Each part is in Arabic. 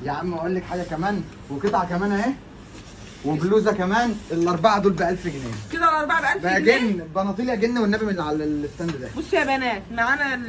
يا عم اقول لك حاجه كمان، وقطعه كمان اهي، وبلوزه كمان. الاربعه دول ب 1000 جنيه كده الاربعه ب 1000 بقى جنيه. جن بناطيل يا جن والنبي من على الستاند ده. بصوا يا بنات، معانا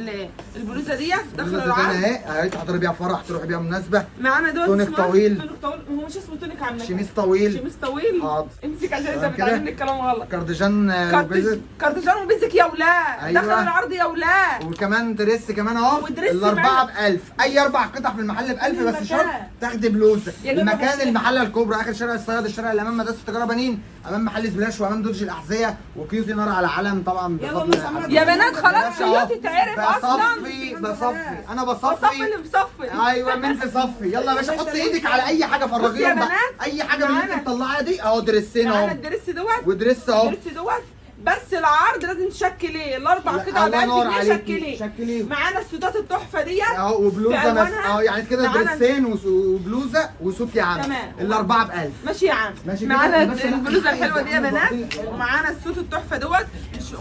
البلوزه ديت داخل البلوزه العرض دي اهي تحضري بيها فرح، تروحي بيها مناسبه. معانا دوت تونيك اسمها طويل. تونيك طويل، هو مش اسمه تونيك عامه، شميس طويل. شميس طويل. حاضر. امسك عشان انت تمام كده. بتعلمني الكلام غلط. كارديجان وبيزك. كارديجان وبيزك يا ولاد. أيوة. دخل العرض يا ولاد. وكمان دريس كمان اهو. ودريس الاربعه ب معانا. 1000. اي اربع قطع في المحل ب 1000 بس المكان. شرط تاخدي بلوزه. يا جماعة المكان بص. المحله الكبرى، اخر شارع الصياد، الشارع اللي امام مدرسه التجاره بنين، امام محل سبلاش وامام درج الاحذيه وكيوتي نار على علم طبعا. يا بنات خلاص كيوتي تعرف اصلا. بصفي انا بصفي بصفي. اللي بصفي. ايوه مين في صفي. يلا يا باشا حط ايدك على اي حاجه بصي يا فرجيهم بقى. بنات، اي حاجه من اللي معانا. انت مطلعها دي اهو. دريسين معانا اهو الدرس دوت ودريس اهو. الدرس دوت. بس العرض لازم تشكليه الاربع لا، قطع ب الله 1000 ينور جنيه. عليكي. شكليه. شكليه. معانا السودات التحفه ديت اهو وبلوزه بس بألوانها. اهو، يعني كده معانا- دريسين وبلوزه وسوت يا عم. تمام. الاربعه ب 1000. ماشي يا عم. ماشي كده. معانا يا باشا لا، البلوزه عايز الحلوه دي يا أعمل بنات، بطيء. ومعانا السوت التحفه دوت،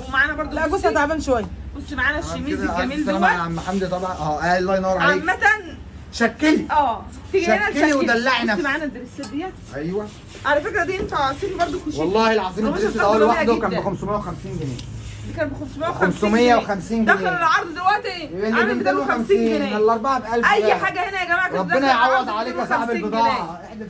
ومعانا برضو لا بص تعبان شويه. بصي معانا الشميز كده الجميل السلام على دوت. عم حمدي طبعا اهو. الله ينور عليك. عامة شكلي. تيجي هنا شكلي تشكلي. ودلعي بصي نفسك. معانا الدريسات ديت، ايوه على فكره دي ينفع سيبي برضو كوشيه. والله العظيم أنا الدريس بشوف الاول جميلة لوحده كان جدا. ب 550 جنيه. دي كانت ب 550 550 جنيه. دخل العرض دلوقتي اللي عامل ب 250 250 جنيه. الاربعه ب 1000. اي حاجه هنا يا جماعه كانت ربنا داخلة العرض يعوض عليك يا صاحب 250 البضاعه. جنيه.